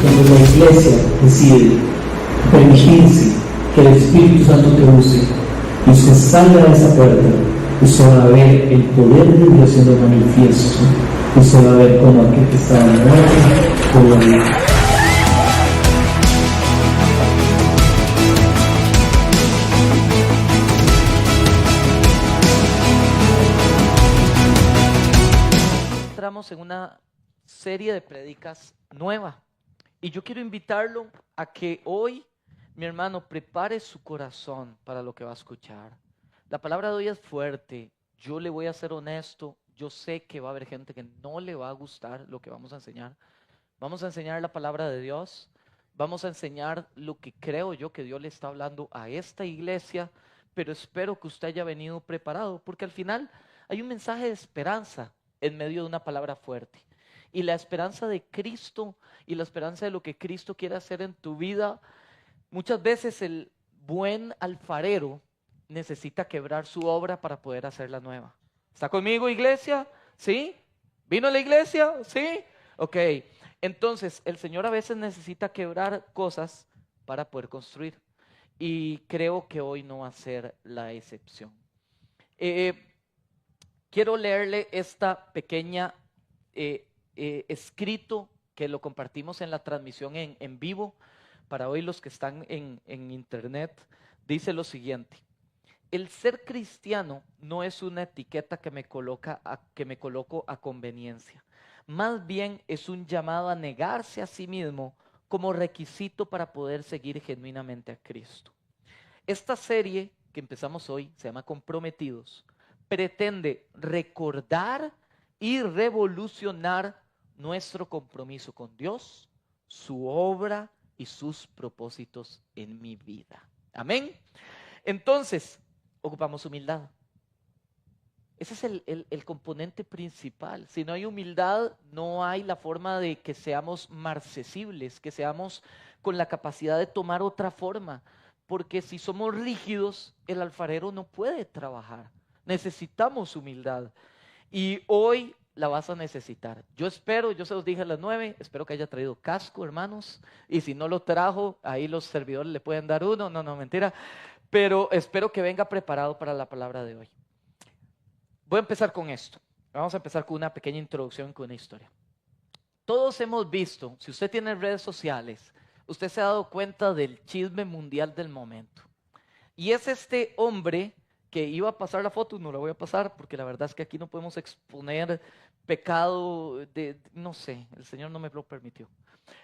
Cuando la iglesia decide permitirse que el Espíritu Santo te use y usted salga de esa puerta, usted va a ver el poder de Dios siendo manifiesto. Usted va a ver cómo aquel que estaba muerto puede vivir. Entramos en una serie de prédicas nueva. Y yo quiero invitarlo a que hoy, mi hermano, prepare su corazón para lo que va a escuchar. La palabra de hoy es fuerte. Yo le voy a ser honesto. Yo sé que va a haber gente que no le va a gustar lo que vamos a enseñar. Vamos a enseñar la palabra de Dios. Vamos a enseñar lo que creo yo que Dios le está hablando a esta iglesia. Pero espero que usted haya venido preparado, porque al final hay un mensaje de esperanza en medio de una palabra fuerte. Y la esperanza de Cristo y la esperanza de lo que Cristo quiere hacer en tu vida, muchas veces el buen alfarero necesita quebrar su obra para poder hacerla nueva. ¿Está conmigo, iglesia? ¿Sí? ¿Vino a la iglesia? ¿Sí? Ok. Entonces, el Señor a veces necesita quebrar cosas para poder construir. Y creo que hoy no va a ser la excepción. Quiero leerle esta pequeña escrito que lo compartimos en la transmisión en vivo para hoy los que están en internet. Dice lo siguiente: el ser cristiano no es una etiqueta que me coloco a conveniencia, más bien es un llamado a negarse a sí mismo como requisito para poder seguir genuinamente a Cristo. Esta serie que empezamos hoy se llama Comprometidos, pretende recordar y revolucionar nuestro compromiso con Dios, su obra y sus propósitos en mi vida. Amén. Entonces, ocupamos humildad. Ese es el componente principal. Si no hay humildad, no hay la forma de que seamos marcesibles, que seamos con la capacidad de tomar otra forma. Porque si somos rígidos, el alfarero no puede trabajar. Necesitamos humildad. Y hoy la vas a necesitar. Yo se los dije a las 9, espero que haya traído casco, hermanos. Y si no lo trajo, ahí los servidores le pueden dar uno. No, mentira. Pero espero que venga preparado para la palabra de hoy. Voy a empezar con esto. Vamos a empezar con una pequeña introducción, con una historia. Todos hemos visto, si usted tiene redes sociales, usted se ha dado cuenta del chisme mundial del momento. Y es este hombre que iba a pasar la foto, no la voy a pasar porque la verdad es que aquí no podemos exponer pecado no sé, el Señor no me lo permitió.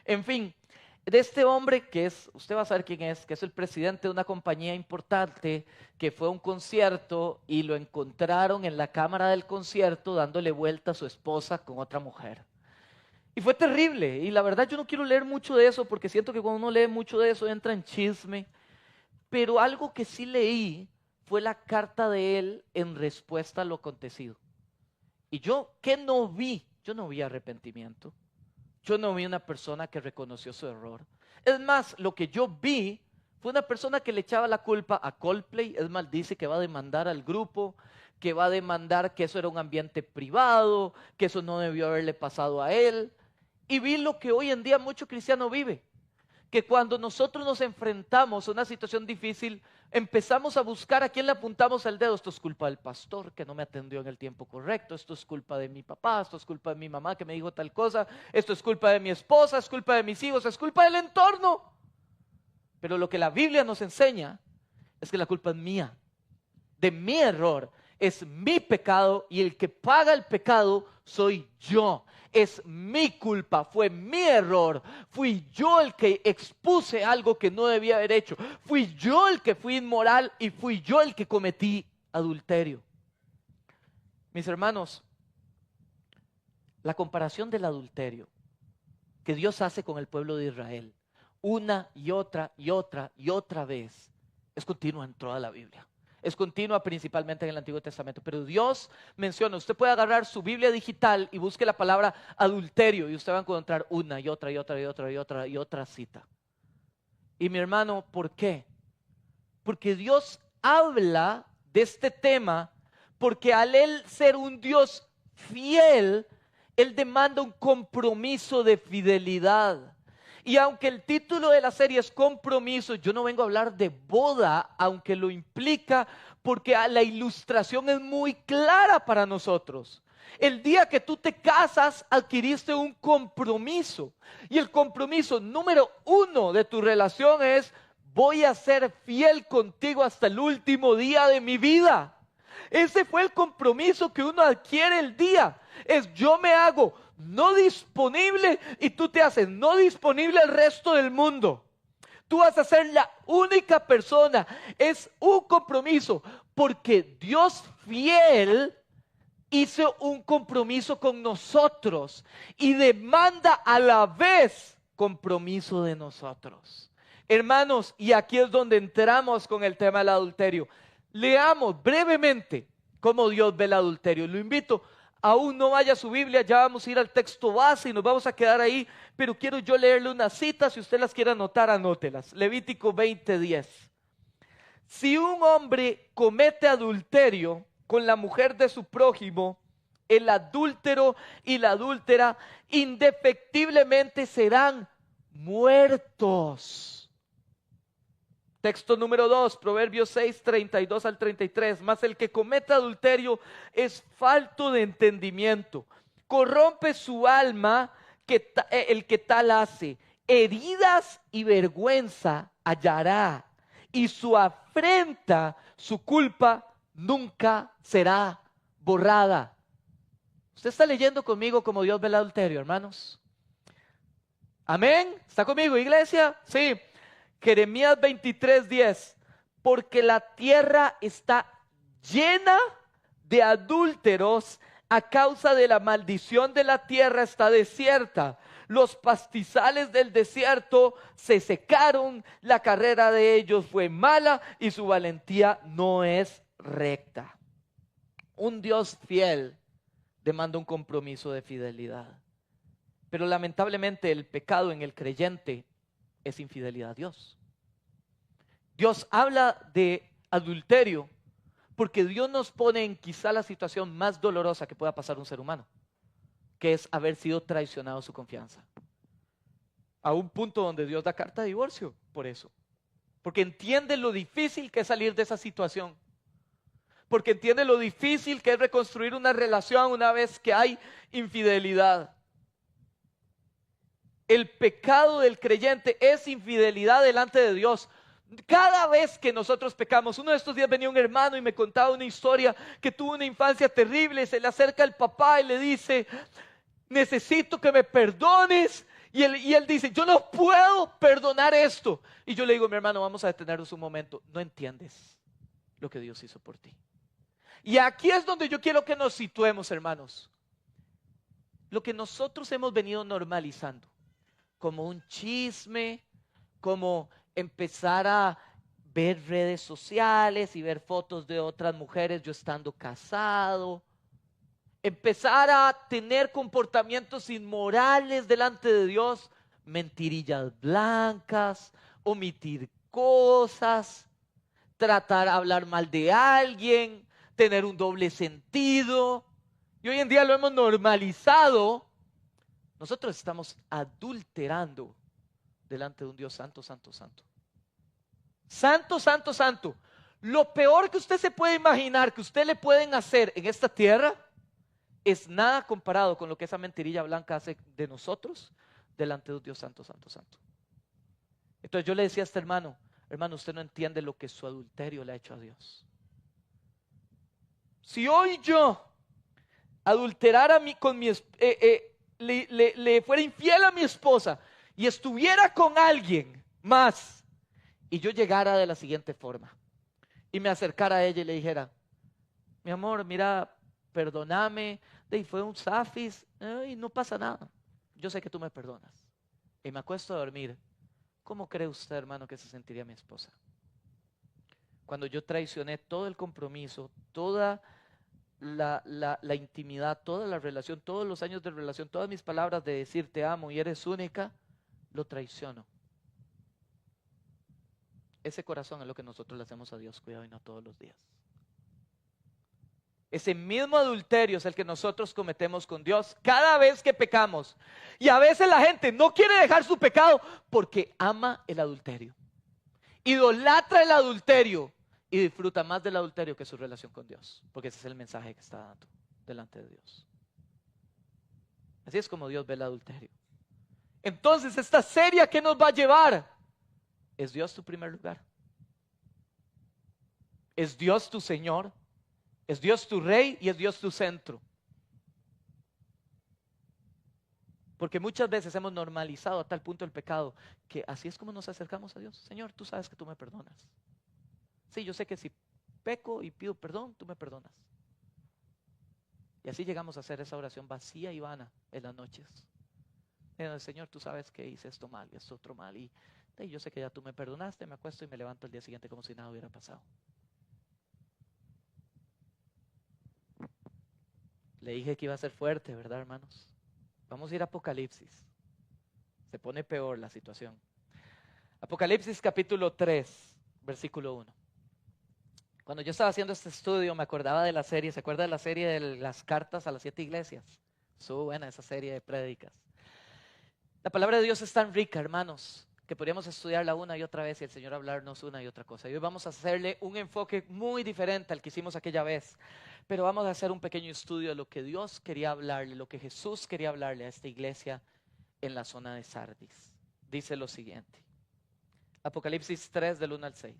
En fin, de este hombre que es, usted va a saber quién es, que es el presidente de una compañía importante, que fue a un concierto y lo encontraron en la cámara del concierto dándole vuelta a su esposa con otra mujer. Y fue terrible, y la verdad yo no quiero leer mucho de eso porque siento que cuando uno lee mucho de eso entra en chisme, pero algo que sí leí fue la carta de él en respuesta a lo acontecido. Y yo, ¿qué no vi? Yo no vi arrepentimiento. Yo no vi una persona que reconoció su error. Es más, lo que yo vi fue una persona que le echaba la culpa a Coldplay. Es más, dice que va a demandar al grupo, que va a demandar que eso era un ambiente privado, que eso no debió haberle pasado a él. Y vi lo que hoy en día mucho cristiano vive. Que cuando nosotros nos enfrentamos a una situación difícil, empezamos a buscar a quién le apuntamos el dedo. Esto es culpa del pastor que no me atendió en el tiempo correcto. Esto es culpa de mi papá, esto es culpa de mi mamá que me dijo tal cosa. Esto es culpa de mi esposa, es culpa de mis hijos, es culpa del entorno. Pero lo que la Biblia nos enseña es que la culpa es mía, de mi error. Es mi pecado y el que paga el pecado soy yo. Es mi culpa, fue mi error. Fui yo el que expuse algo que no debía haber hecho. Fui yo el que fui inmoral y fui yo el que cometí adulterio. Mis hermanos, la comparación del adulterio que Dios hace con el pueblo de Israel, una y otra y otra y otra vez, es continua en toda la Biblia. Es continua principalmente en el Antiguo Testamento, pero Dios menciona, usted puede agarrar su Biblia digital y busque la palabra adulterio y usted va a encontrar una y otra y otra y otra y otra y otra cita. Y mi hermano, ¿por qué? Porque Dios habla de este tema, porque al Él ser un Dios fiel, Él demanda un compromiso de fidelidad. Y aunque el título de la serie es compromiso, yo no vengo a hablar de boda, aunque lo implica, porque la ilustración es muy clara para nosotros. El día que tú te casas, adquiriste un compromiso. Y el compromiso número 1 de tu relación es: voy a ser fiel contigo hasta el último día de mi vida. Ese fue el compromiso que uno adquiere el día. Es: yo me hago no disponible y tú te haces no disponible al resto del mundo. Tú vas a ser la única persona. Es un compromiso porque Dios fiel hizo un compromiso con nosotros y demanda a la vez compromiso de nosotros. Hermanos, y aquí es donde entramos con el tema del adulterio. Leamos brevemente cómo Dios ve el adulterio. Lo invito, aún no vaya a su Biblia, ya vamos a ir al texto base y nos vamos a quedar ahí, pero quiero yo leerle unas citas, si usted las quiere anotar, anótelas. Levítico 20:10. Si un hombre comete adulterio con la mujer de su prójimo, el adúltero y la adúltera indefectiblemente serán muertos. Texto número 2, Proverbios 6, 32 al 33. Mas el que comete adulterio es falto de entendimiento. Corrompe su alma el que tal hace. Heridas y vergüenza hallará. Y su afrenta, su culpa, nunca será borrada. ¿Usted está leyendo conmigo cómo Dios ve el adulterio, hermanos? ¿Amén? ¿Está conmigo, iglesia? Sí. Jeremías 23:10, porque la tierra está llena de adúlteros, a causa de la maldición de la tierra está desierta. Los pastizales del desierto se secaron, la carrera de ellos fue mala y su valentía no es recta. Un Dios fiel demanda un compromiso de fidelidad. Pero lamentablemente el pecado en el creyente es infidelidad a Dios. Dios habla de adulterio porque Dios nos pone en quizá la situación más dolorosa que pueda pasar un ser humano, que es haber sido traicionado su confianza. A un punto donde Dios da carta de divorcio por eso. Porque entiende lo difícil que es salir de esa situación. Porque entiende lo difícil que es reconstruir una relación una vez que hay infidelidad. El pecado del creyente es infidelidad delante de Dios. Cada vez que nosotros pecamos, uno de estos días venía un hermano y me contaba una historia que tuvo una infancia terrible. Se le acerca el papá y le dice: necesito que me perdones. Y él dice: yo no puedo perdonar esto. Y yo le digo: mi hermano, vamos a detenernos un momento. No entiendes lo que Dios hizo por ti. Y aquí es donde yo quiero que nos situemos, hermanos. Lo que nosotros hemos venido normalizando como un chisme, como empezar a ver redes sociales y ver fotos de otras mujeres yo estando casado, empezar a tener comportamientos inmorales delante de Dios, mentirillas blancas, omitir cosas, tratar de hablar mal de alguien, tener un doble sentido. Y hoy en día lo hemos normalizado. Nosotros estamos adulterando delante de un Dios santo, santo, santo. Santo, santo, santo. Lo peor que usted se puede imaginar que usted le pueden hacer en esta tierra es nada comparado con lo que esa mentirilla blanca hace de nosotros delante de un Dios santo, santo, santo. Entonces yo le decía a este hermano: hermano, usted no entiende lo que su adulterio le ha hecho a Dios. Si hoy yo adulterara le fuera infiel a mi esposa y estuviera con alguien más, y yo llegara de la siguiente forma y me acercara a ella y le dijera: mi amor, mira, perdóname, fue un zafis, y no pasa nada, yo sé que tú me perdonas, y me acuesto a dormir, ¿cómo cree usted, hermano, que se sentiría mi esposa? Cuando yo traicioné todo el compromiso, toda la intimidad, toda la relación, todos los años de relación, todas mis palabras de decir te amo y eres única, lo traiciono. Ese corazón es lo que nosotros le hacemos a Dios, cuidado, y no todos los días. Ese mismo adulterio es el que nosotros cometemos con Dios cada vez que pecamos. Y a veces la gente no quiere dejar su pecado porque ama el adulterio, idolatra el adulterio y disfruta más del adulterio que su relación con Dios, porque ese es el mensaje que está dando delante de Dios. Así es como Dios ve el adulterio. Entonces, esta serie, ¿a qué nos va a llevar? ¿Es Dios tu primer lugar? ¿Es Dios tu Señor? ¿Es Dios tu Rey y es Dios tu centro? Porque muchas veces hemos normalizado a tal punto el pecado que así es como nos acercamos a Dios. Señor, tú sabes que tú me perdonas. Sí, yo sé que si peco y pido perdón, tú me perdonas. Y así llegamos a hacer esa oración vacía y vana en las noches. Señor, tú sabes que hice esto mal y esto otro mal. Y yo sé que ya tú me perdonaste, me acuesto y me levanto el día siguiente como si nada hubiera pasado. Le dije que iba a ser fuerte, ¿verdad, hermanos? Vamos a ir a Apocalipsis. Se pone peor la situación. Apocalipsis capítulo 3, versículo 1. Cuando yo estaba haciendo este estudio me acordaba de la serie, ¿se acuerda de la serie de las cartas a las 7 iglesias? Estuvo buena esa serie de prédicas. La palabra de Dios es tan rica, hermanos, que podríamos estudiarla una y otra vez y el Señor hablarnos una y otra cosa. Y hoy vamos a hacerle un enfoque muy diferente al que hicimos aquella vez, pero vamos a hacer un pequeño estudio de lo que Dios quería hablarle, lo que Jesús quería hablarle a esta iglesia en la zona de Sardis. Dice lo siguiente, Apocalipsis 3 del 1 al 6,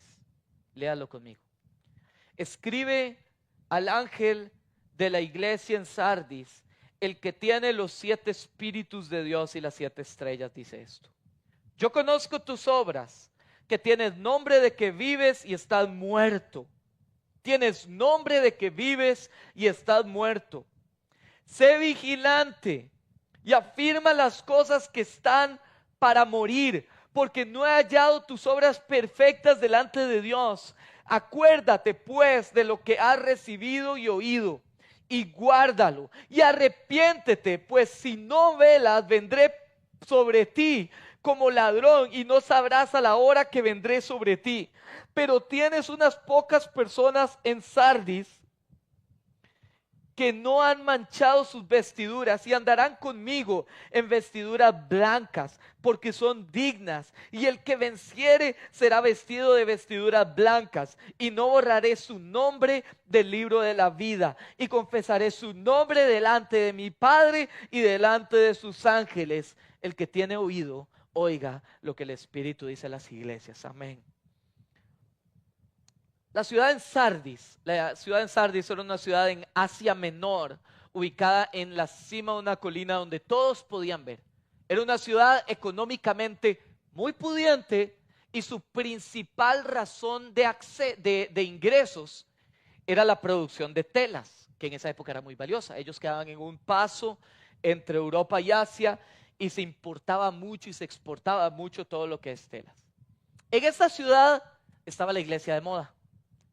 léalo conmigo. Escribe al ángel de la iglesia en Sardis, el que tiene los 7 espíritus de Dios y las 7 estrellas, dice esto: yo conozco tus obras, que tienes nombre de que vives y estás muerto. Tienes nombre de que vives y estás muerto. Sé vigilante y afirma las cosas que están para morir, porque no he hallado tus obras perfectas delante de Dios. Acuérdate pues de lo que has recibido y oído, y guárdalo, y arrepiéntete, pues si no velas, vendré sobre ti como ladrón, y no sabrás a la hora que vendré sobre ti. Pero tienes unas pocas personas en Sardis que no han manchado sus vestiduras y andarán conmigo en vestiduras blancas, porque son dignas. Y el que venciere será vestido de vestiduras blancas, y no borraré su nombre del libro de la vida, y confesaré su nombre delante de mi Padre y delante de sus ángeles. El que tiene oído, oiga lo que el Espíritu dice a las iglesias. Amén. La ciudad en Sardis era una ciudad en Asia Menor, ubicada en la cima de una colina donde todos podían ver. Era una ciudad económicamente muy pudiente y su principal razón de ingresos era la producción de telas, que en esa época era muy valiosa. Ellos quedaban en un paso entre Europa y Asia y se importaba mucho y se exportaba mucho todo lo que es telas. En esta ciudad estaba la iglesia de moda.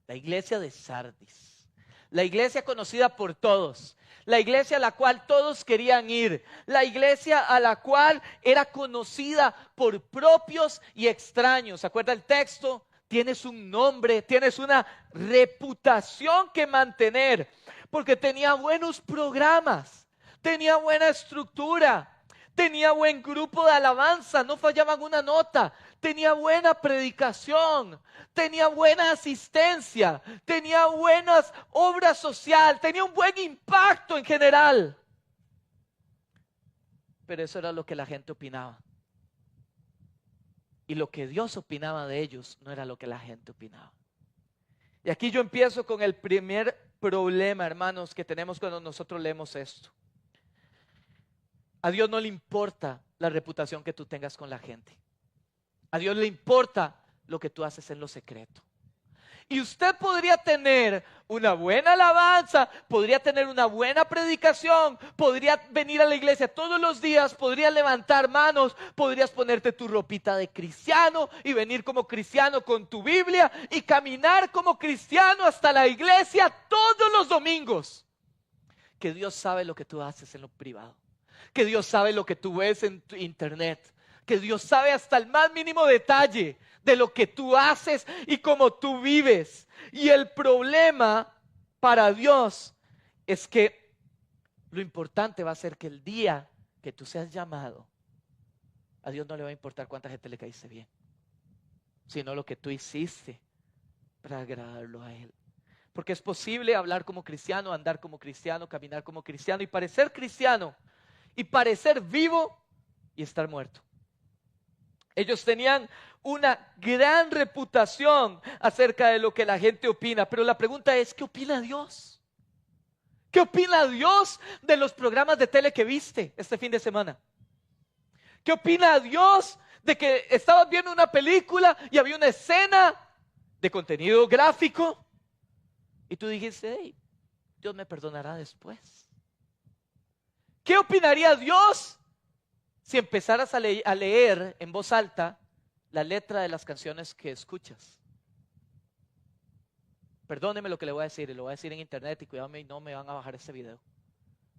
La iglesia de Sardis, la iglesia conocida por todos, la iglesia a la cual todos querían ir, la iglesia a la cual era conocida por propios y extraños. ¿Se acuerda el texto? Tienes un nombre, tienes una reputación que mantener, porque tenía buenos programas, tenía buena estructura, tenía buen grupo de alabanza, no fallaban una nota, tenía buena predicación, tenía buena asistencia, tenía buenas obras sociales, tenía un buen impacto en general. Pero eso era lo que la gente opinaba. Y lo que Dios opinaba de ellos no era lo que la gente opinaba. Y aquí yo empiezo con el primer problema, hermanos, que tenemos cuando nosotros leemos esto. A Dios no le importa la reputación que tú tengas con la gente. A Dios le importa lo que tú haces en lo secreto. Y usted podría tener una buena alabanza, podría tener una buena predicación, podría venir a la iglesia todos los días, podría levantar manos, podrías ponerte tu ropita de cristiano y venir como cristiano con tu Biblia y caminar como cristiano hasta la iglesia todos los domingos. Que Dios sabe lo que tú haces en lo privado, que Dios sabe lo que tú ves en tu internet, que Dios sabe hasta el más mínimo detalle de lo que tú haces y cómo tú vives. Y el problema para Dios es que lo importante va a ser que el día que tú seas llamado, a Dios no le va a importar cuánta gente le caíste bien, sino lo que tú hiciste para agradarlo a Él. Porque es posible hablar como cristiano, andar como cristiano, caminar como cristiano y parecer cristiano y parecer vivo y estar muerto. Ellos tenían una gran reputación acerca de lo que la gente opina, pero la pregunta es, ¿qué opina Dios? ¿Qué opina Dios de los programas de tele que viste este fin de semana? ¿Qué opina Dios de que estabas viendo una película y había una escena de contenido gráfico y tú dijiste, hey, Dios me perdonará después? ¿Qué opinaría Dios si empezaras a leer en voz alta la letra de las canciones que escuchas? Perdóneme lo que le voy a decir, y lo voy a decir en internet y cuidado y no me van a bajar este video.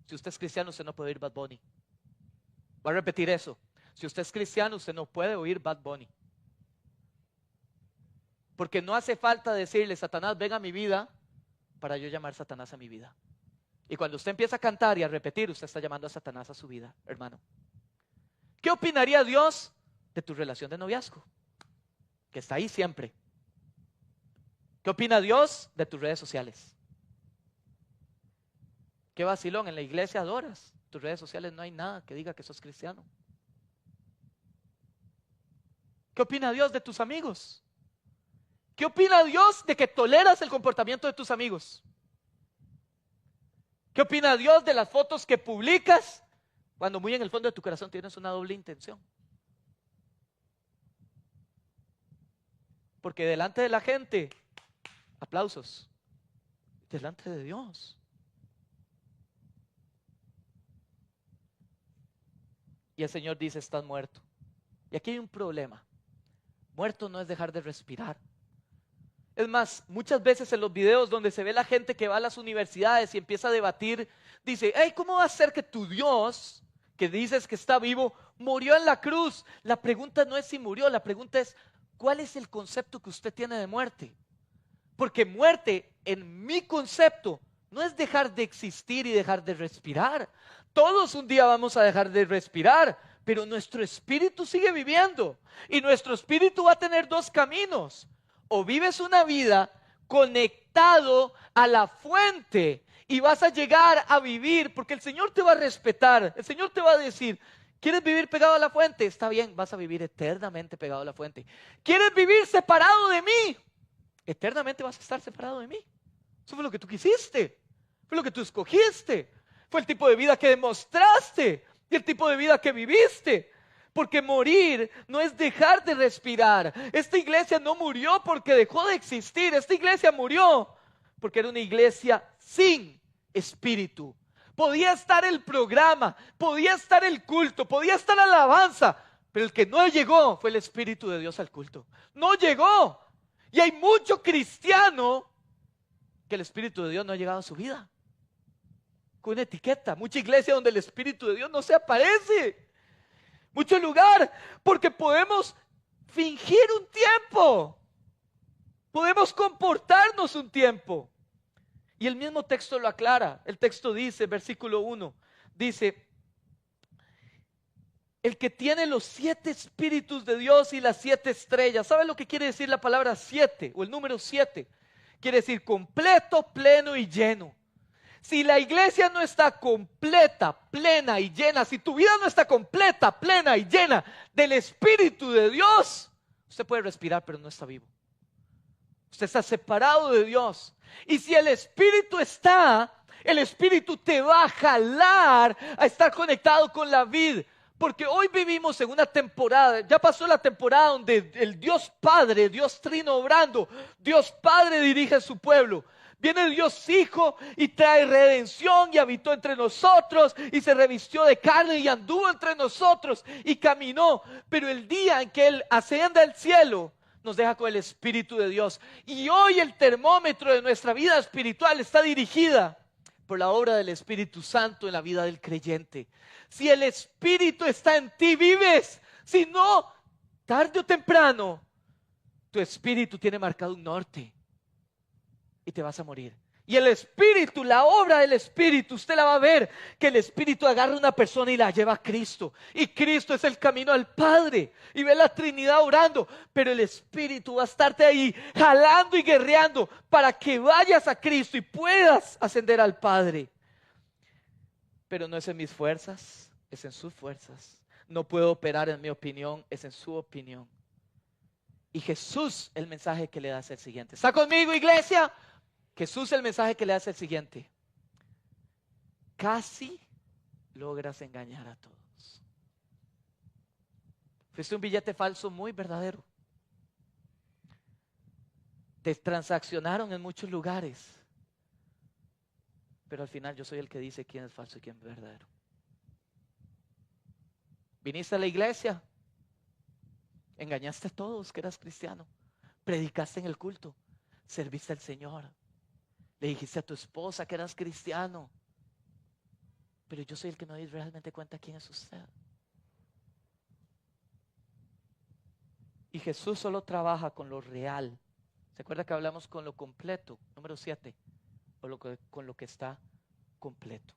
Si usted es cristiano, usted no puede oír Bad Bunny. Voy a repetir eso. Si usted es cristiano, usted no puede oír Bad Bunny. Porque no hace falta decirle, Satanás, ven a mi vida, para yo llamar Satanás a mi vida. Y cuando usted empieza a cantar y a repetir, usted está llamando a Satanás a su vida, hermano. ¿Qué opinaría Dios de tu relación de noviazgo? Que está ahí siempre. ¿Qué opina Dios de tus redes sociales? ¿Qué vacilón? En la iglesia adoras. Tus redes sociales no hay nada que diga que sos cristiano. ¿Qué opina Dios de tus amigos? ¿Qué opina Dios de que toleras el comportamiento de tus amigos? ¿Qué opina Dios de las fotos que publicas cuando muy en el fondo de tu corazón tienes una doble intención? Porque delante de la gente, aplausos. Delante de Dios. Y el Señor dice, estás muerto. Y aquí hay un problema. Muerto no es dejar de respirar. Es más, muchas veces en los videos donde se ve la gente que va a las universidades y empieza a debatir, dice, hey, ¿cómo va a ser que tu Dios, que dices que está vivo, murió en la cruz? La pregunta no es si murió, la pregunta es, ¿cuál es el concepto que usted tiene de muerte? Porque muerte, en mi concepto, no es dejar de existir y dejar de respirar. Todos un día vamos a dejar de respirar, pero nuestro espíritu sigue viviendo. Y nuestro espíritu va a tener dos caminos. O vives una vida conectado a la fuente y vas a llegar a vivir, porque el Señor te va a respetar, el Señor te va a decir, ¿quieres vivir pegado a la fuente? Está bien, vas a vivir eternamente pegado a la fuente. ¿Quieres vivir separado de mí? Eternamente vas a estar separado de mí. Eso fue lo que tú quisiste, fue lo que tú escogiste, fue el tipo de vida que demostraste y el tipo de vida que viviste. Porque morir no es dejar de respirar. Esta iglesia no murió porque dejó de existir. Esta iglesia murió porque era una iglesia sin espíritu. Podía estar el programa, podía estar el culto, podía estar la alabanza, pero el que no llegó fue el Espíritu de Dios al culto. No llegó. Y hay mucho cristiano que el Espíritu de Dios no ha llegado a su vida. Con una etiqueta, mucha iglesia donde el Espíritu de Dios no se aparece. Mucho lugar, porque podemos fingir un tiempo, podemos comportarnos un tiempo. Y el mismo texto lo aclara. El texto dice, versículo 1, dice, el que tiene los 7 espíritus de Dios y las 7 estrellas. ¿Sabe lo que quiere decir la palabra 7 o el número 7? Quiere decir completo, pleno y lleno. Si la iglesia no está completa, plena y llena, si tu vida no está completa, plena y llena del Espíritu de Dios, usted puede respirar pero no está vivo. Usted está separado de Dios. Y si el Espíritu está, el Espíritu te va a jalar a estar conectado con la vid. Porque hoy vivimos en una temporada, ya pasó la temporada donde el Dios Padre, Dios Trino obrando, Dios Padre dirige a su pueblo. Viene el Dios Hijo y trae redención y habitó entre nosotros y se revistió de carne y anduvo entre nosotros y caminó. Pero el día en que Él asciende al cielo, nos deja con el Espíritu de Dios. Y hoy el termómetro de nuestra vida espiritual está dirigida por la obra del Espíritu Santo en la vida del creyente. Si el Espíritu está en ti, vives. Si no, tarde o temprano, tu espíritu tiene marcado un norte y te vas a morir. Y el Espíritu, la obra del Espíritu, usted la va a ver, que el Espíritu agarra a una persona y la lleva a Cristo. Y Cristo es el camino al Padre. Y ve la Trinidad orando. Pero el Espíritu va a estarte ahí jalando y guerreando para que vayas a Cristo y puedas ascender al Padre. Pero no es en mis fuerzas, es en sus fuerzas. No puedo operar en mi opinión, es en su opinión. Y Jesús, el mensaje que le da es el siguiente. ¿Está conmigo, iglesia? Jesús, el mensaje que le da es el siguiente. Casi logras engañar a todos. Fuiste un billete falso muy verdadero. Te transaccionaron en muchos lugares. Pero al final yo soy el que dice quién es falso y quién es verdadero. Viniste a la iglesia, engañaste a todos que eras cristiano, predicaste en el culto, serviste al Señor, le dijiste a tu esposa que eras cristiano, pero yo soy el que no doy realmente cuenta quién es usted. Y Jesús solo trabaja con lo real. ¿Se acuerda que hablamos con lo completo? Número 7. Con lo que está completo.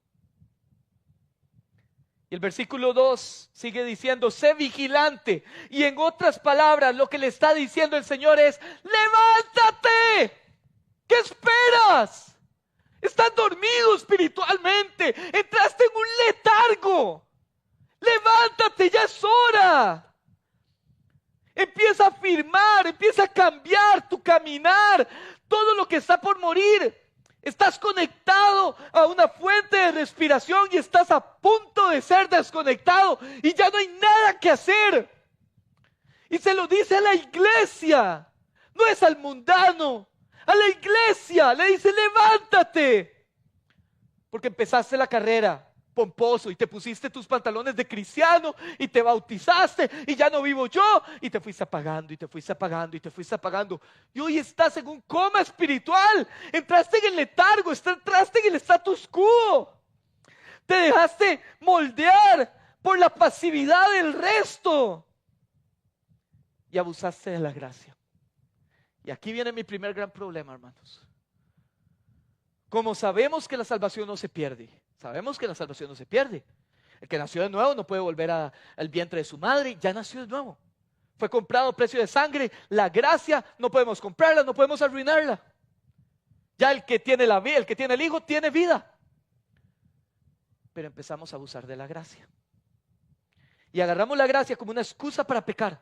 Y el versículo 2 sigue diciendo, sé vigilante. Y en otras palabras, lo que le está diciendo el Señor es, levántate. ¿Qué esperas? Estás dormido espiritualmente. Entraste en un letargo. Levántate, ya es hora. Empieza a afirmar, empieza a cambiar tu caminar. Todo lo que está por morir. Estás conectado a una fuente de respiración y estás a punto de ser desconectado y ya no hay nada que hacer. Y se lo dice a la iglesia, no es al mundano, a la iglesia le dice levántate. Porque empezaste la carrera pomposo y te pusiste tus pantalones de cristiano y te bautizaste y ya no vivo yo y te fuiste apagando y te fuiste apagando y te fuiste apagando y hoy estás en un coma espiritual, entraste en el letargo, entraste en el status quo, te dejaste moldear por la pasividad del resto y abusaste de la gracia. Y aquí viene mi primer gran problema, hermanos. Como sabemos que la salvación no se pierde, sabemos que la salvación no se pierde. El que nació de nuevo no puede volver al vientre de su madre, ya nació de nuevo. Fue comprado a precio de sangre. La gracia no podemos comprarla, no podemos arruinarla. Ya el que tiene la vida, el que tiene el Hijo, tiene vida. Pero empezamos a abusar de la gracia. Y agarramos la gracia como una excusa para pecar.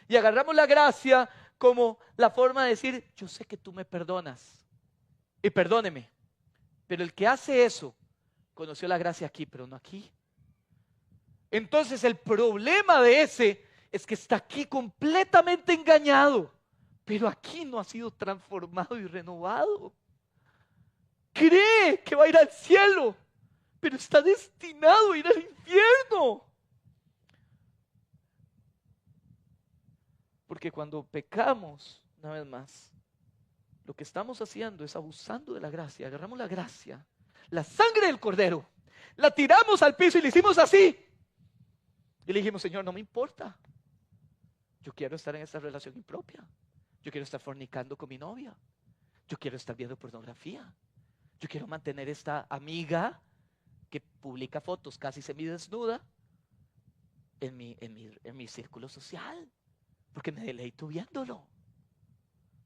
Y agarramos la gracia como la forma de decir, yo sé que tú me perdonas. Y perdóneme. Pero el que hace eso, conoció la gracia aquí, pero no aquí. Entonces el problema de ese es que está aquí completamente engañado, pero aquí no ha sido transformado y renovado. Cree que va a ir al cielo, pero está destinado a ir al infierno. Porque cuando pecamos, una vez más, lo que estamos haciendo es abusando de la gracia. Agarramos la gracia, la sangre del cordero, la tiramos al piso y le hicimos así. Y le dijimos, Señor, no me importa. Yo quiero estar en esta relación impropia. Yo quiero estar fornicando con mi novia. Yo quiero estar viendo pornografía. Yo quiero mantener esta amiga que publica fotos casi semidesnuda en mi círculo social. Porque me deleito viéndolo.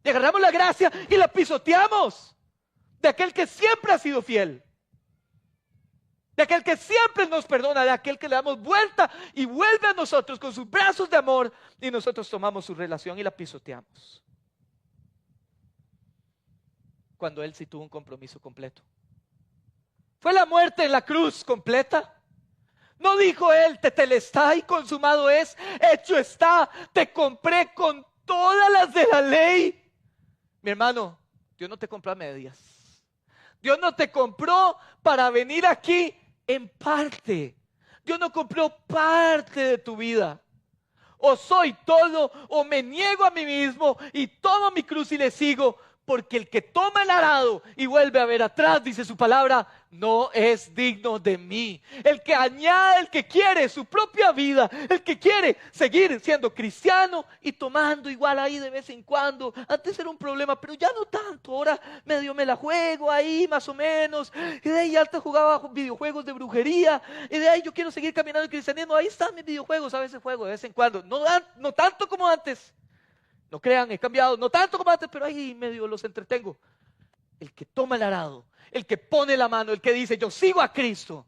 Y agarramos la gracia y la pisoteamos. De aquel que siempre ha sido fiel. De aquel que siempre nos perdona. De aquel que le damos vuelta y vuelve a nosotros con sus brazos de amor. Y nosotros tomamos su relación y la pisoteamos. cuando Él sí tuvo un compromiso completo. Fue la muerte en la cruz completa. No dijo Él, tetelestai, consumado es, hecho está, te compré con todas las de la ley. Mi hermano, Dios no te compró a medias. Dios no te compró para venir aquí en parte. Dios no compró parte de tu vida. O soy todo, o me niego a mí mismo y tomo mi cruz y le sigo. Porque el que toma el arado y vuelve a ver atrás, dice su palabra, no es digno de mí. El que añade, el que quiere su propia vida, el que quiere seguir siendo cristiano y tomando igual ahí de vez en cuando. Antes era un problema, pero ya no tanto. Ahora medio me la juego ahí más o menos. Y de ahí antes jugaba videojuegos de brujería. Y de ahí yo quiero seguir caminando en cristianismo. Ahí están mis videojuegos, a veces juego de vez en cuando. No tanto como antes. No crean, he cambiado, no tanto como antes, pero ahí medio los entretengo. El que toma el arado, el que pone la mano, el que dice yo sigo a Cristo,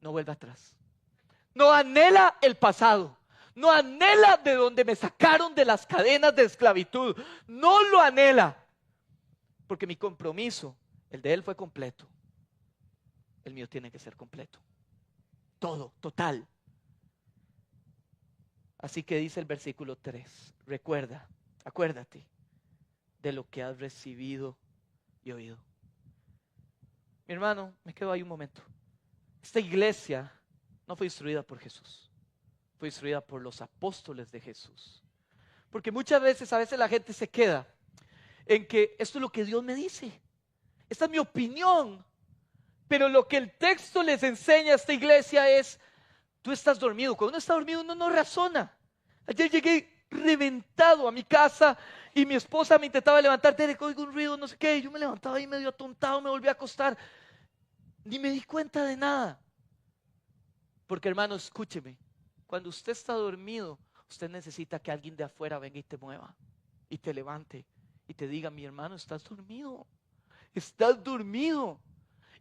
no vuelve atrás. No anhela el pasado, no anhela de donde me sacaron de las cadenas de esclavitud, no lo anhela, porque mi compromiso, el de Él fue completo, el mío tiene que ser completo, todo, total. Así que dice el versículo 3, acuérdate de lo que has recibido y oído. Mi hermano, me quedo ahí un momento. Esta iglesia no fue instruida por Jesús, fue instruida por los apóstoles de Jesús. Porque muchas veces, a veces la gente se queda en que esto es lo que Dios me dice, esta es mi opinión. Pero lo que el texto les enseña a esta iglesia es, tú estás dormido. Cuando uno está dormido uno no razona. Ayer llegué reventado a mi casa y mi esposa me intentaba levantar, le oigo un ruido, no sé qué, y yo me levantaba ahí medio atontado, me volví a acostar, ni me di cuenta de nada. Porque hermano, escúcheme, cuando usted está dormido, usted necesita que alguien de afuera venga y te mueva, y te levante, y te diga, mi hermano, estás dormido,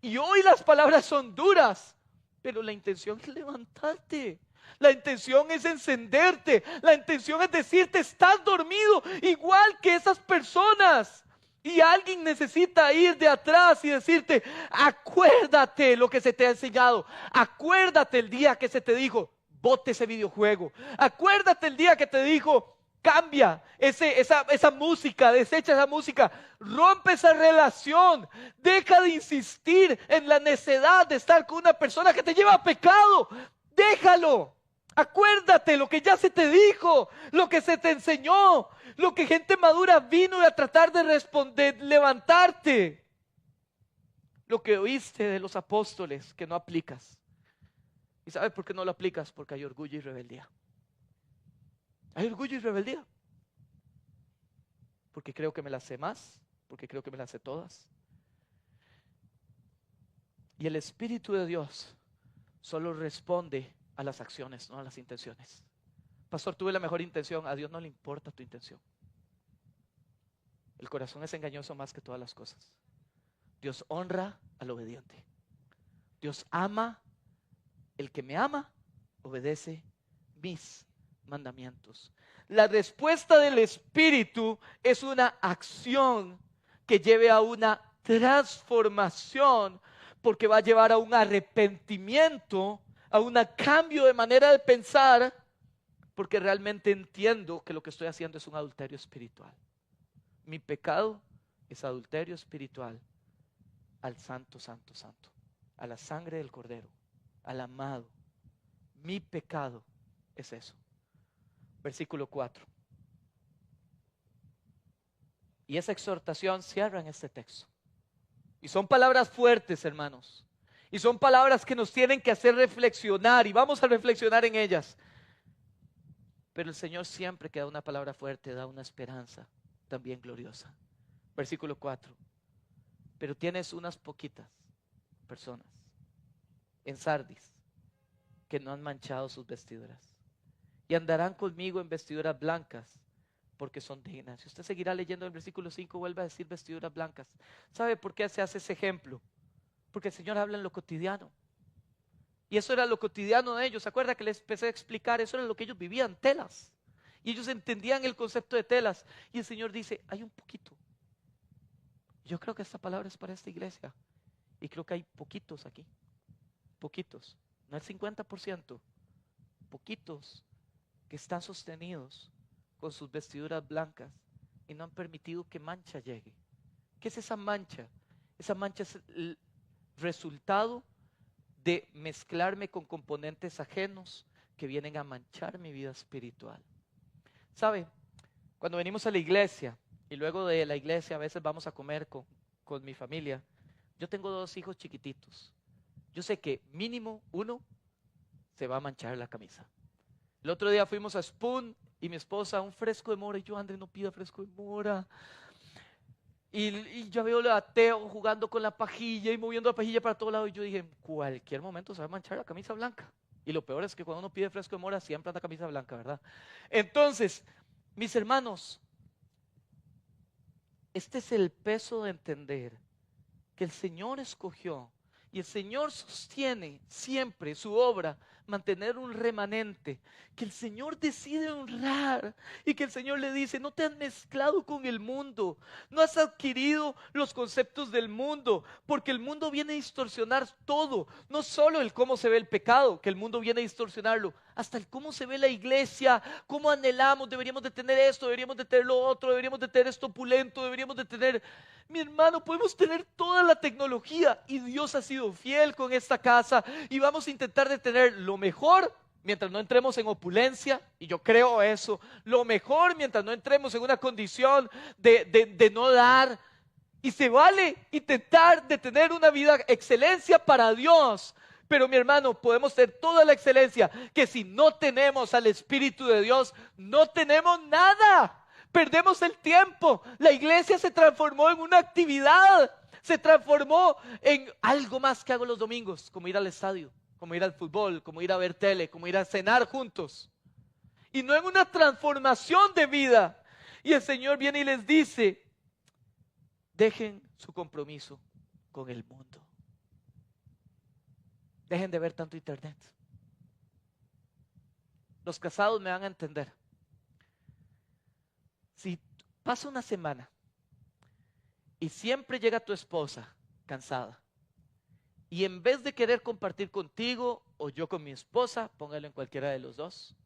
y hoy las palabras son duras, pero la intención es levantarte. La intención es encenderte. La intención es decirte, estás dormido igual que esas personas. Y alguien necesita ir de atrás y decirte, acuérdate lo que se te ha enseñado. Acuérdate el día que se te dijo, bote ese videojuego. Acuérdate el día que te dijo, cambia esa música, desecha esa música, rompe esa relación, deja de insistir en la necedad de estar con una persona que te lleva a pecado. Déjalo. Acuérdate lo que ya se te dijo, lo que se te enseñó, lo que gente madura vino a tratar de responder, levantarte. Lo que oíste de los apóstoles que no aplicas. ¿Y sabes por qué no lo aplicas? Porque hay orgullo y rebeldía. Hay orgullo y rebeldía. Porque creo que me las sé más, porque creo que me las sé todas. Y el Espíritu de Dios solo responde a las acciones, no a las intenciones. Pastor, tuve la mejor intención. A Dios no le importa tu intención. El corazón es engañoso más que todas las cosas. Dios honra al obediente. Dios ama. El que me ama, obedece mis mandamientos. La respuesta del Espíritu es una acción que lleve a una transformación, porque va a llevar a un arrepentimiento, a un cambio de manera de pensar, porque realmente entiendo que lo que estoy haciendo es un adulterio espiritual. Mi pecado es adulterio espiritual al santo, santo, santo, a la sangre del Cordero, al amado. Mi pecado es eso. Versículo 4. Y esa exhortación cierra en este texto. Y son palabras fuertes, hermanos. Y son palabras que nos tienen que hacer reflexionar, y vamos a reflexionar en ellas. Pero el Señor siempre que da una palabra fuerte, da una esperanza también gloriosa. Versículo 4. Pero tienes unas poquitas personas en Sardis que no han manchado sus vestiduras, y andarán conmigo en vestiduras blancas, porque son dignas. Si usted seguirá leyendo el versículo 5, vuelve a decir vestiduras blancas. ¿Sabe por qué se hace ese ejemplo? Porque el Señor habla en lo cotidiano. Y eso era lo cotidiano de ellos. ¿Se acuerda que les empecé a explicar? Eso era lo que ellos vivían, telas. Y ellos entendían el concepto de telas. Y el Señor dice, hay un poquito. Yo creo que esta palabra es para esta iglesia. Y creo que hay poquitos aquí. Poquitos. No el 50%. Poquitos que están sostenidos con sus vestiduras blancas y no han permitido que mancha llegue. ¿Qué es esa mancha? Esa mancha es el resultado de mezclarme con componentes ajenos que vienen a manchar mi vida espiritual. ¿Sabe? Cuando venimos a la iglesia y luego de la iglesia a veces vamos a comer con mi familia, yo tengo 2 hijos chiquititos. Yo sé que mínimo uno se va a manchar la camisa. El otro día fuimos a Spoon y mi esposa, un fresco de mora, y yo, André, no pida fresco de mora. Y yo veo a Teo jugando con la pajilla y moviendo la pajilla para todos lados. Y yo dije, en cualquier momento se va a manchar la camisa blanca. Y lo peor es que cuando uno pide fresco de mora siempre anda camisa blanca, ¿verdad? Entonces, mis hermanos, este es el peso de entender que el Señor escogió y el Señor sostiene siempre su obra, mantener un remanente que el Señor decide honrar y que el Señor le dice, no te has mezclado con el mundo, no has adquirido los conceptos del mundo, porque el mundo viene a distorsionar todo, no solo el cómo se ve el pecado, que el mundo viene a distorsionarlo, hasta el cómo se ve la iglesia, cómo anhelamos, deberíamos de tener esto, deberíamos de tener lo otro, deberíamos de tener esto opulento, deberíamos de tener... Mi hermano, podemos tener toda la tecnología y Dios ha sido fiel con esta casa y vamos a intentar de tener lo mejor mientras no entremos en opulencia, y yo creo eso, lo mejor mientras no entremos en una condición de no dar, y se vale intentar de tener una vida excelencia para Dios. Pero mi hermano, podemos tener toda la excelencia que si no tenemos al Espíritu de Dios, no tenemos nada. Perdemos el tiempo. La iglesia se transformó en una actividad. Se transformó en algo más que hago los domingos, como ir al estadio, como ir al fútbol, como ir a ver tele, como ir a cenar juntos. Y no en una transformación de vida. Y el Señor viene y les dice, dejen su compromiso con el mundo. Dejen de ver tanto internet. Los casados me van a entender. Si pasa una semana y siempre llega tu esposa cansada y en vez de querer compartir contigo o yo con mi esposa, póngalo en cualquiera de los dos,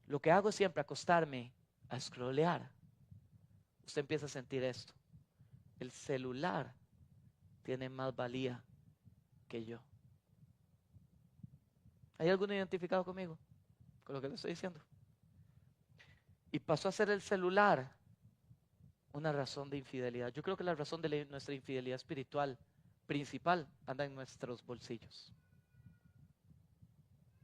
lo que hago es siempre acostarme a scrollear. Usted empieza a sentir esto. El celular tiene más valía que yo. ¿Hay alguno identificado conmigo? Con lo que le estoy diciendo. Y pasó a ser el celular una razón de infidelidad. Yo creo que la razón de nuestra infidelidad espiritual principal anda en nuestros bolsillos.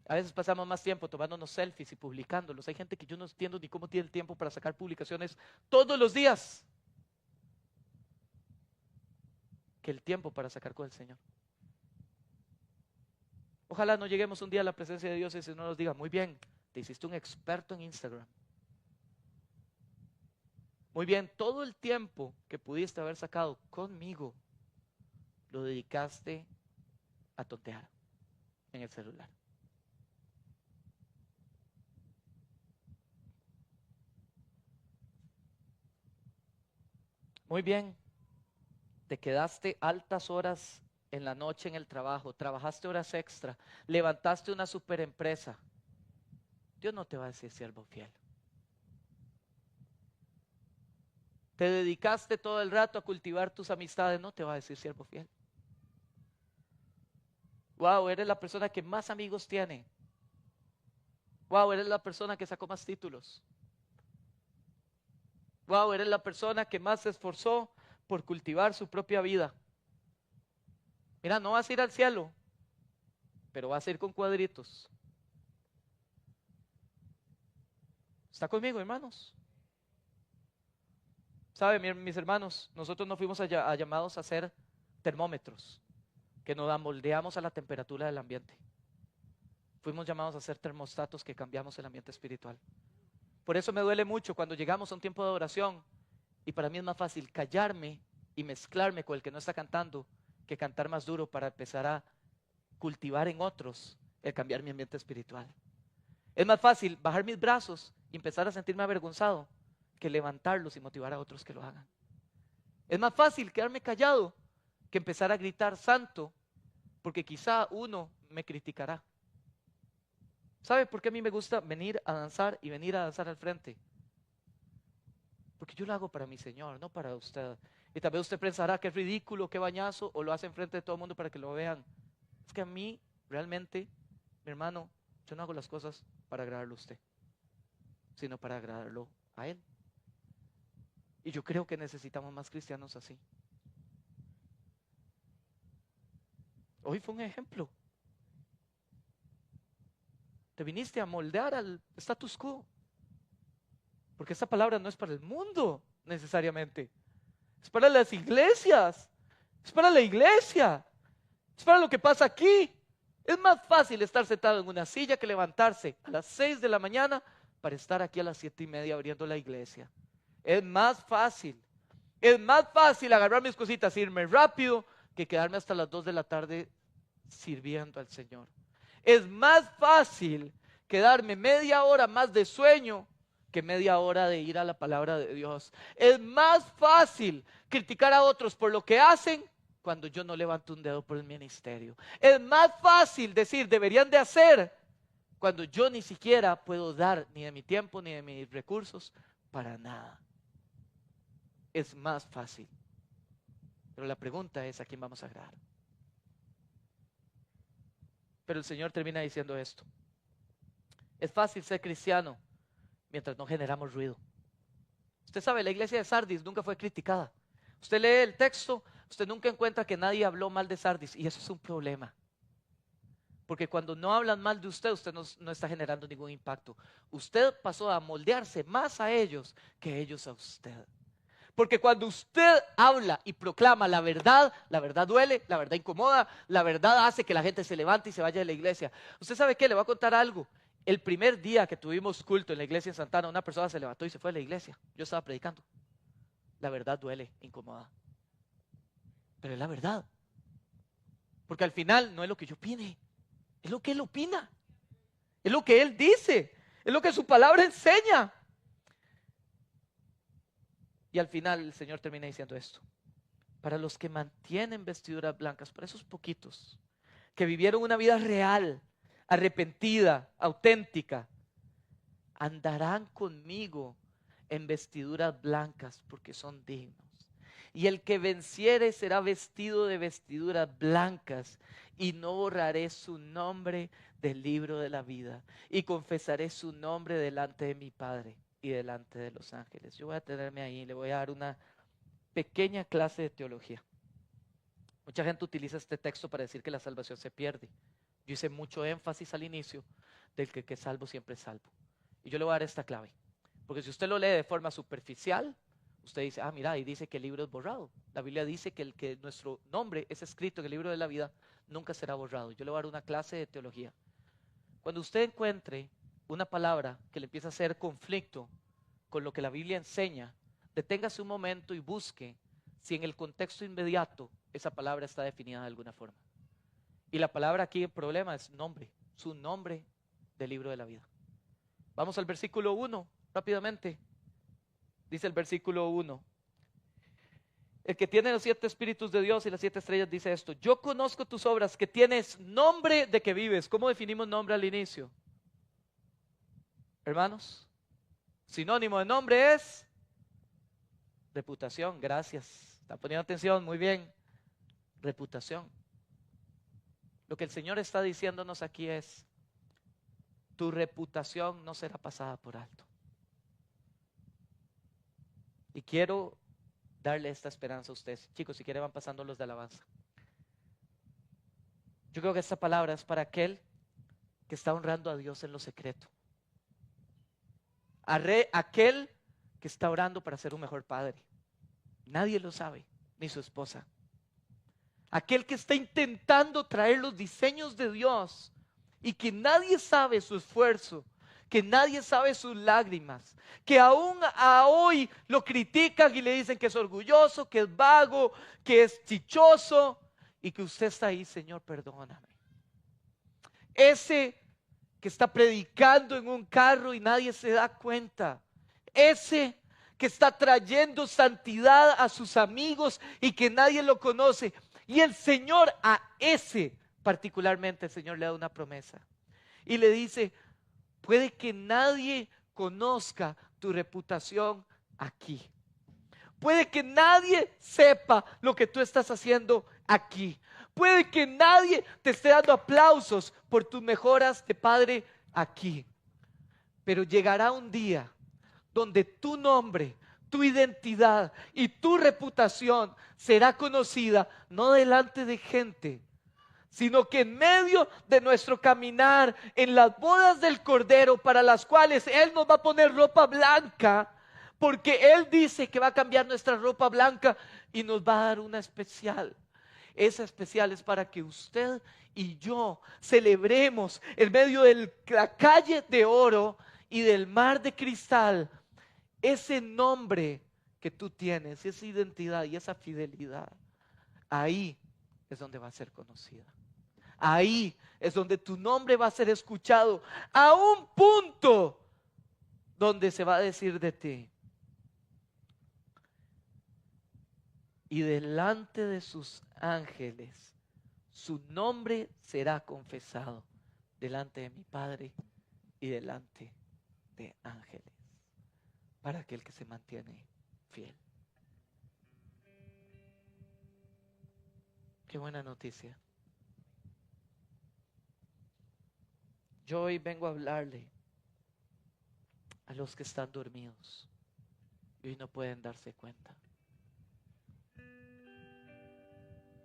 A veces pasamos más tiempo tomándonos selfies y publicándolos. Hay gente que yo no entiendo ni cómo tiene el tiempo para sacar publicaciones todos los días que el tiempo para sacar con el Señor. Ojalá no lleguemos un día a la presencia de Dios y el Señor nos diga, muy bien, te hiciste un experto en Instagram. Muy bien, todo el tiempo que pudiste haber sacado conmigo, lo dedicaste a tontear en el celular. Muy bien, te quedaste altas horas en la noche en el trabajo, trabajaste horas extra, levantaste una super empresa. Dios no te va a decir siervo fiel. Te dedicaste todo el rato a cultivar tus amistades, no te va a decir siervo fiel. Wow, eres la persona que más amigos tiene. Wow, eres la persona que sacó más títulos. Wow, eres la persona que más se esforzó por cultivar su propia vida. Mira, no vas a ir al cielo, pero vas a ir con cuadritos. ¿Está conmigo, hermanos? ¿Saben, mis hermanos? Nosotros no fuimos llamados a ser termómetros que nos amoldeamos a la temperatura del ambiente. Fuimos llamados a ser termostatos que cambiamos el ambiente espiritual. Por eso me duele mucho cuando llegamos a un tiempo de oración y para mí es más fácil callarme y mezclarme con el que no está cantando que cantar más duro para empezar a cultivar en otros el cambiar mi ambiente espiritual. Es más fácil bajar mis brazos y empezar a sentirme avergonzado que levantarlos y motivar a otros que lo hagan. Es más fácil quedarme callado que empezar a gritar santo, porque quizá uno me criticará. ¿Sabe por qué a mí me gusta venir a danzar y venir a danzar al frente? Porque yo lo hago para mi Señor, no para usted. Y tal vez usted pensará que es ridículo, que bañazo, o lo hace enfrente de todo el mundo para que lo vean. Es que a mí, realmente, mi hermano, yo no hago las cosas para agradarlo a usted, sino para agradarlo a Él. Y yo creo que necesitamos más cristianos así. Hoy fue un ejemplo. Te viniste a moldear al status quo. Porque esta palabra no es para el mundo necesariamente. Es para las iglesias. Es para la iglesia. Es para lo que pasa aquí. Es más fácil estar sentado en una silla que levantarse a las 6 de la mañana para estar aquí a las 7:30 abriendo la iglesia. Es más fácil. Es más fácil agarrar mis cositas e irme rápido que quedarme hasta las 2 de la tarde sirviendo al Señor. Es más fácil quedarme media hora más de sueño que media hora de ir a la palabra de Dios. Es más fácil criticar a otros por lo que hacen cuando yo no levanto un dedo por el ministerio. Es más fácil decir deberían de hacer cuando yo ni siquiera puedo dar ni de mi tiempo ni de mis recursos para nada. Es más fácil. Pero la pregunta es: ¿a quién vamos a agradar? Pero el Señor termina diciendo esto: es fácil ser cristiano mientras no generamos ruido. Usted sabe, la iglesia de Sardis nunca fue criticada. Usted lee el texto, usted nunca encuentra que nadie habló mal de Sardis, y eso es un problema. Porque cuando no hablan mal de usted, usted no está generando ningún impacto. Usted pasó a moldearse más a ellos que ellos a usted. Porque cuando usted habla y proclama la verdad duele, la verdad incomoda, la verdad hace que la gente se levante y se vaya de la iglesia. ¿Usted sabe qué? Le voy a contar algo. El primer día que tuvimos culto en la iglesia en Santana, una persona se levantó y se fue a la iglesia. Yo estaba predicando. La verdad duele, incomoda. Pero es la verdad. Porque al final no es lo que yo opine, es lo que Él opina. Es lo que Él dice, es lo que su palabra enseña. Y al final el Señor termina diciendo esto: para los que mantienen vestiduras blancas, para esos poquitos que vivieron una vida real, arrepentida, auténtica, andarán conmigo en vestiduras blancas porque son dignos. Y el que venciere será vestido de vestiduras blancas, y no borraré su nombre del libro de la vida, y confesaré su nombre delante de mi Padre y delante de los ángeles. Yo voy a tenerme ahí, le voy a dar una pequeña clase de teología. Mucha gente utiliza este texto para decir que la salvación se pierde. Yo hice mucho énfasis al inicio del que es salvo siempre es salvo. Y yo le voy a dar esta clave. Porque si usted lo lee de forma superficial, usted dice: ah, mira, y dice que el libro es borrado. La Biblia dice que nuestro nombre es escrito en el libro de la vida, nunca será borrado. Yo le voy a dar una clase de teología. Cuando usted encuentre una palabra que le empieza a hacer conflicto con lo que la Biblia enseña, deténgase un momento y busque si en el contexto inmediato esa palabra está definida de alguna forma. Y la palabra aquí, el problema es nombre, su nombre del libro de la vida. Vamos al versículo 1, rápidamente. Dice el versículo 1: el que tiene los 7 espíritus de Dios y las 7 estrellas dice esto: yo conozco tus obras, que tienes nombre de que vives. ¿Cómo definimos nombre al inicio? Hermanos, sinónimo de nombre es reputación. Gracias, están poniendo atención, muy bien. Reputación. Lo que el Señor está diciéndonos aquí es: tu reputación no será pasada por alto. Y quiero darle esta esperanza a ustedes. Chicos, si quieren van pasando los de alabanza. Yo creo que esta palabra es para aquel que está honrando a Dios en lo secreto. Aquel que está orando para ser un mejor padre. Nadie lo sabe, ni su esposa. Aquel que está intentando traer los diseños de Dios y que nadie sabe su esfuerzo, que nadie sabe sus lágrimas, que aún a hoy lo critican y le dicen que es orgulloso, que es vago, que es chichoso, y que usted está ahí: Señor, perdóname. Ese que está predicando en un carro y nadie se da cuenta. Ese que está trayendo santidad a sus amigos y que nadie lo conoce. Y el Señor a ese particularmente, el Señor le da una promesa y le dice: puede que nadie conozca tu reputación aquí. Puede que nadie sepa lo que tú estás haciendo aquí. Puede que nadie te esté dando aplausos por tus mejoras de padre aquí. Pero llegará un día donde tu nombre, tu identidad y tu reputación será conocida no delante de gente, sino que en medio de nuestro caminar en las bodas del Cordero, para las cuales Él nos va a poner ropa blanca, porque Él dice que va a cambiar nuestra ropa blanca y nos va a dar una especial. Esa especial es para que usted y yo celebremos en medio de la calle de oro y del mar de cristal ese nombre que tú tienes, esa identidad y esa fidelidad. Ahí es donde va a ser conocida. Ahí es donde tu nombre va a ser escuchado, a un punto donde se va a decir de ti: y delante de sus ángeles su nombre será confesado delante de mi Padre y delante de ángeles, para aquel que se mantiene fiel. Qué buena noticia. Yo hoy vengo a hablarle a los que están dormidos y hoy no pueden darse cuenta,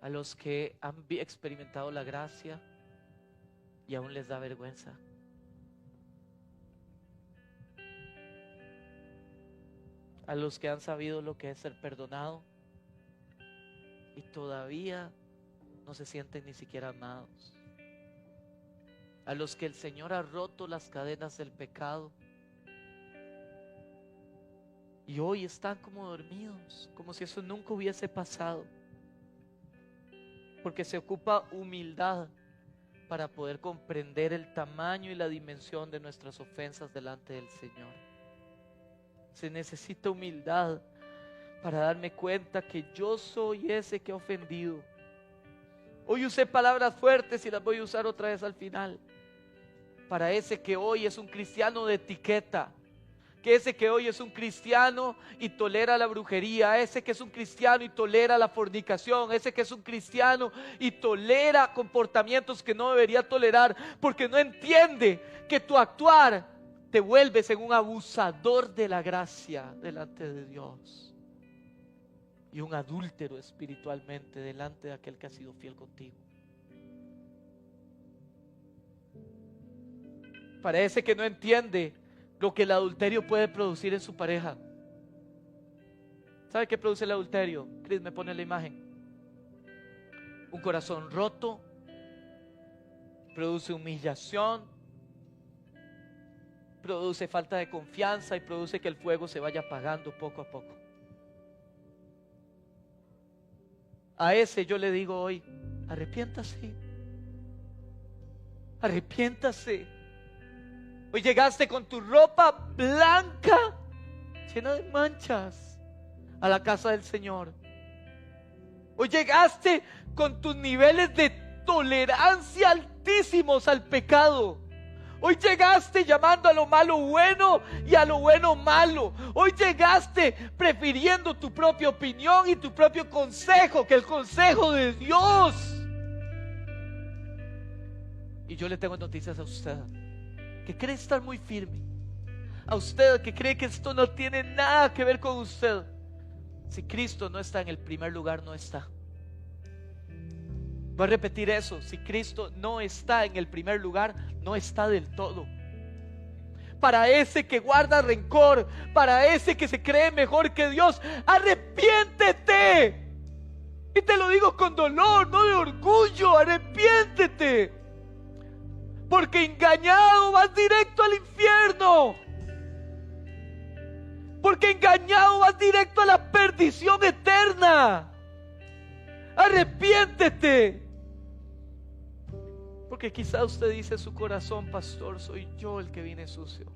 a los que han experimentado la gracia y aún les da vergüenza, a los que han sabido lo que es ser perdonado y todavía no se sienten ni siquiera amados, a los que el Señor ha roto las cadenas del pecado y hoy están como dormidos, como si eso nunca hubiese pasado, porque se ocupa humildad para poder comprender el tamaño y la dimensión de nuestras ofensas delante del Señor. Se necesita humildad para darme cuenta que yo soy ese que ha ofendido. Hoy usé palabras fuertes y las voy a usar otra vez al final. Para ese que hoy es un cristiano de etiqueta, que ese que hoy es un cristiano y tolera la brujería, ese que es un cristiano y tolera la fornicación, ese que es un cristiano y tolera comportamientos que no debería tolerar, porque no entiende que tu actuar te vuelves en un abusador de la gracia delante de Dios y un adúltero espiritualmente delante de aquel que ha sido fiel contigo. Para ese que no entiende lo que el adulterio puede producir en su pareja. ¿Sabe qué produce el adulterio? Chris, me pone la imagen. Un corazón roto, produce humillación, produce falta de confianza y produce que el fuego se vaya apagando poco a poco. A ese yo le digo hoy: arrepiéntase, arrepiéntase. Hoy llegaste con tu ropa blanca, llena de manchas, a la casa del Señor. Hoy llegaste con tus niveles de tolerancia altísimos al pecado. Hoy llegaste llamando a lo malo bueno y a lo bueno malo. Hoy llegaste prefiriendo tu propia opinión y tu propio consejo que el consejo de Dios. Y yo le tengo noticias a usted que cree estar muy firme, a usted que cree que esto no tiene nada que ver con usted. Si Cristo no está en el primer lugar, no está. Voy a repetir eso: si Cristo no está en el primer lugar, no está del todo. Para ese que guarda rencor, para ese que se cree mejor que Dios, arrepiéntete. Y te lo digo con dolor, no de orgullo. Arrepiéntete, porque engañado vas directo al infierno, porque engañado vas directo a la perdición eterna. Arrepiéntete, porque quizá usted dice en su corazón: pastor, soy yo el que vine sucio,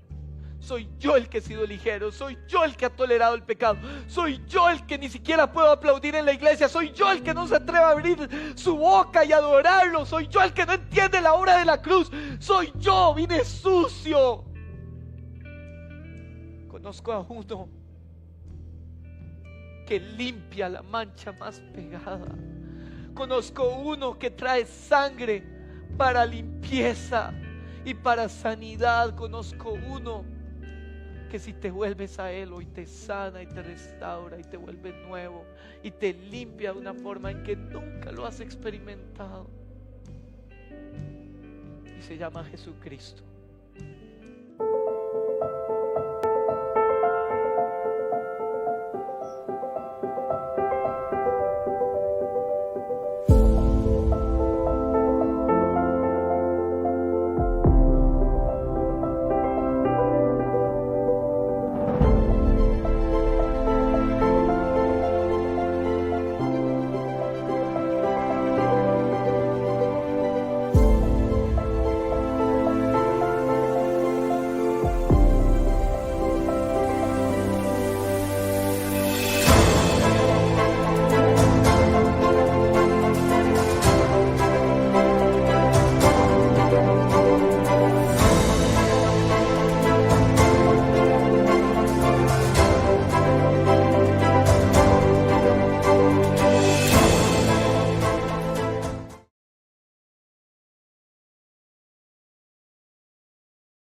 Soy yo el que he sido ligero, soy yo el que ha tolerado el pecado, soy yo el que ni siquiera puedo aplaudir en la iglesia, soy yo el que no se atreve a abrir su boca y adorarlo, soy yo el que no entiende la obra de la cruz, soy yo, vine sucio. Conozco a uno que limpia la mancha más pegada. Conozco uno que trae sangre para limpieza y para sanidad. Conozco uno que si te vuelves a Él hoy te sana y te restaura y te vuelve nuevo y te limpia de una forma en que nunca lo has experimentado. Y se llama Jesucristo.